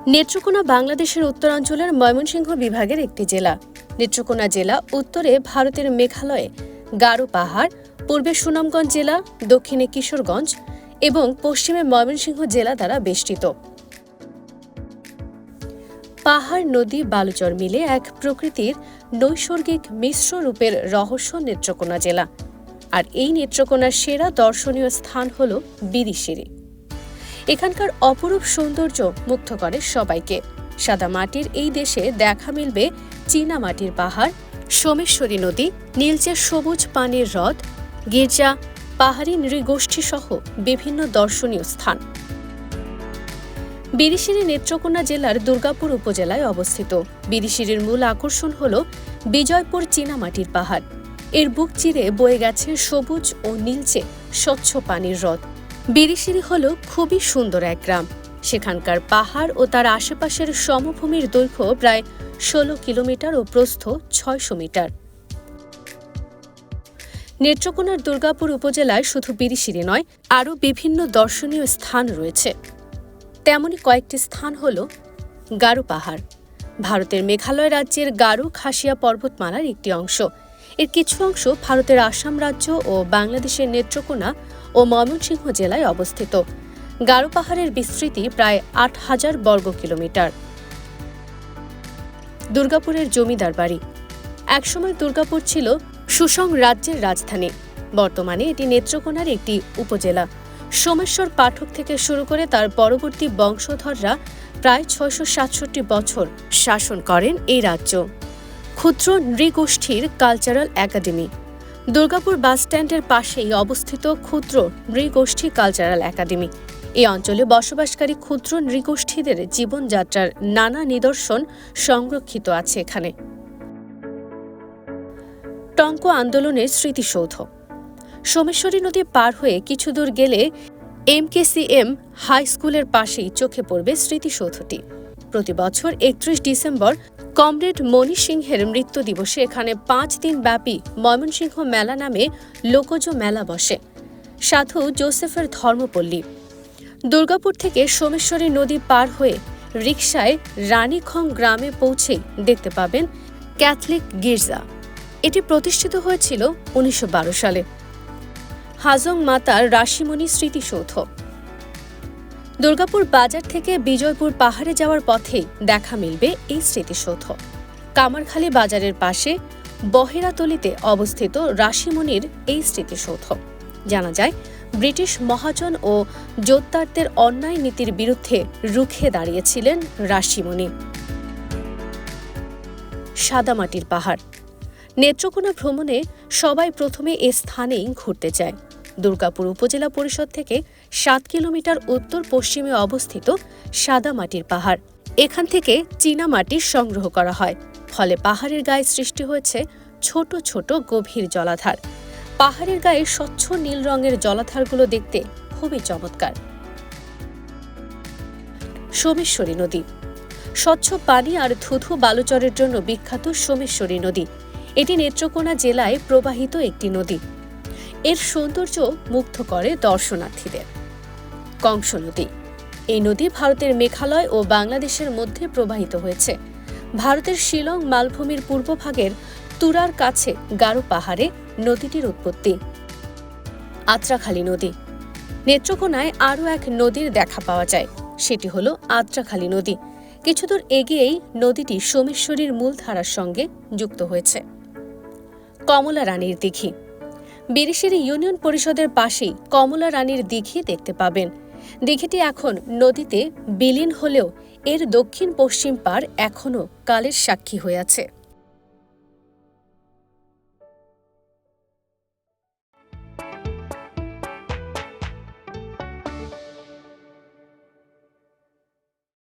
নেত্রকোনা বাংলাদেশের উত্তরাঞ্চলের ময়মনসিংহ বিভাগের একটি জেলা। নেত্রকোনা জেলা উত্তরে ভারতের মেঘালয়ে গারো পাহাড়, পূর্বে সুনামগঞ্জ জেলা, দক্ষিণে কিশোরগঞ্জ এবং পশ্চিমে ময়মনসিংহ জেলা দ্বারা বেষ্টিত। পাহাড়, নদী, বালুচর মিলে এক প্রকৃতির নৈসর্গিক মিশ্র রূপের রহস্য নেত্রকোনা জেলা। আর এই নেত্রকোনার সেরা দর্শনীয় স্থান হল বিরিশিরি। এখানকার অপরূপ সৌন্দর্য মুগ্ধ করে সবাইকে। সাদা মাটির এই দেশে দেখা মিলবে চীনা মাটির পাহাড়, সোমেশ্বরী নদী, নীলচে সবুজ পানির হ্রদ, গির্জা, পাহাড়ি নৃগোষ্ঠী সহ বিভিন্ন দর্শনীয় স্থান। বিরিশিরি নেত্রকোনা জেলার দুর্গাপুর উপজেলায় অবস্থিত। বিরিশিরির মূল আকর্ষণ হল বিজয়পুর চীনামাটির পাহাড়। এর বুক চিরে বয়ে গেছে সবুজ ও নীলচে স্বচ্ছ পানির হ্রদ। বিরিশিরি হল খুবই সুন্দর এক গ্রাম। সেখানকার পাহাড় ও তার আশেপাশের সমভূমির দৈর্ঘ্য প্রায় ১৬ কিলোমিটার ও প্রস্থ ৬০০ মিটার। নেত্রকোনার দুর্গাপুর উপজেলায় শুধু বিরিশিরি নয়, আরও বিভিন্ন দর্শনীয় স্থান রয়েছে। তেমনই কয়েকটি স্থান হল গারো পাহাড়। ভারতের মেঘালয় রাজ্যের গারো খাসিয়া পর্বতমালার একটি অংশ। এর কিছু অংশ ভারতের আসাম রাজ্য ও বাংলাদেশের নেত্রকোনা ও ময়মনসিংহ জেলায় অবস্থিত। গারো পাহাড়ের বিস্তৃতি প্রায় ৮,০০০ বর্গ কিলোমিটার। দুর্গাপুরের জমিদার বাড়ি। একসময় দুর্গাপুর ছিল সুসং রাজ্যের রাজধানী। বর্তমানে এটি নেত্রকোনার একটি উপজেলা। সোমেশ্বর পাঠক থেকে শুরু করে তার পরবর্তী বংশধররা প্রায় ৬৬৭ বছর শাসন করেন এই রাজ্য। ক্ষুদ্র নৃগোষ্ঠীর কালচারাল একাডেমি। দুর্গাপুর বাসস্ট্যান্ডের পাশেই অবস্থিত ক্ষুদ্র নৃগোষ্ঠী কালচারাল একাডেমি। এই অঞ্চলে বসবাসকারী ক্ষুদ্র নৃগোষ্ঠীদের জীবনযাত্রার নানা নিদর্শন সংরক্ষিত আছে এখানে। টঙ্ক আন্দোলনের স্মৃতিসৌধ। সোমেশ্বরী নদী পার হয়ে কিছু দূর গেলে MKCM হাই স্কুলের পাশেই চোখে পড়বে স্মৃতিসৌধটি। প্রতি বছর ৩১ ডিসেম্বর কমরেড মণি সিংহের মৃত্যু দিবসে এখানে ৫ দিন ব্যাপী ময়মনসিংহ মেলা নামে লোকজ মেলা বসে। সাধু জোসেফের ধর্মপল্লী। দুর্গাপুর থেকে সোমেশ্বরী নদী পার হয়ে রিকশায় রানীখং গ্রামে পৌঁছেই দেখতে পাবেন ক্যাথলিক গির্জা। এটি প্রতিষ্ঠিত হয়েছিল ১৯১২ সালে। হাজং মাতার রাশিমণি স্মৃতিসৌধ। দুর্গাপুর বাজার থেকে বিজয়পুর পাহাড়ে যাওয়ার পথেই দেখা মিলবে এই স্মৃতিসৌধ। কামারখালী বাজারের পাশে বহেরাতলিতে অবস্থিত রাশিমণির এই স্মৃতিসৌধ। জানা যায়, ব্রিটিশ মহাজন ও জোত্তারদের অন্যায় নীতির বিরুদ্ধে রুখে দাঁড়িয়েছিলেন রাশিমণি। সাদামাটির পাহাড়। নেত্রকোনা ভ্রমণে সবাই প্রথমে এ স্থানেই ঘুরতে যায়। দুর্গাপুর উপজেলা পরিষদ থেকে ৭ কিলোমিটার উত্তর পশ্চিমে অবস্থিত সাদামাটির পাহাড়। এখান থেকে চীনা মাটি সংগ্রহ করা হয়। ফলে পাহাড়ের গায়ে সৃষ্টি হয়েছে ছোট ছোট গভীর জলাধার। পাহাড়ের গায়ে স্বচ্ছ নীল রঙের জলাধারগুলো দেখতে খুবই চমৎকার। সোমেশ্বরী নদী। স্বচ্ছ পানি আর ধুধু বালুচরের জন্য বিখ্যাত সোমেশ্বরী নদী। এটি নেত্রকোনা জেলায় প্রবাহিত একটি নদী। এর সৌন্দর্য মুগ্ধ করে দর্শনার্থীদের। কংস নদী। এই নদী ভারতের মেঘালয় ও বাংলাদেশের মধ্যে প্রবাহিত হয়েছে। ভারতের শিলং মালভূমির পূর্বভাগের তুরার কাছে গারো পাহাড়ে নদীটির উৎপত্তি। আত্রাখালী নদী। নেত্রকোনায় আরও এক নদীর দেখা পাওয়া যায়, সেটি হল আত্রাখালী নদী। কিছুদূর এগিয়েই নদীটি সোমেশ্বরীর মূল ধারার সঙ্গে যুক্ত হয়েছে। কমলা রানীর দিঘি। বিরিশিরি ইউনিয়ন পরিষদের পাশেই কমলা রানীর দিঘি দেখতে পাবেন। দিঘিটি এখন নদীতে বিলীন হলেও এর দক্ষিণ পশ্চিম পাড় এখনও কালের সাক্ষী হয়ে আছে।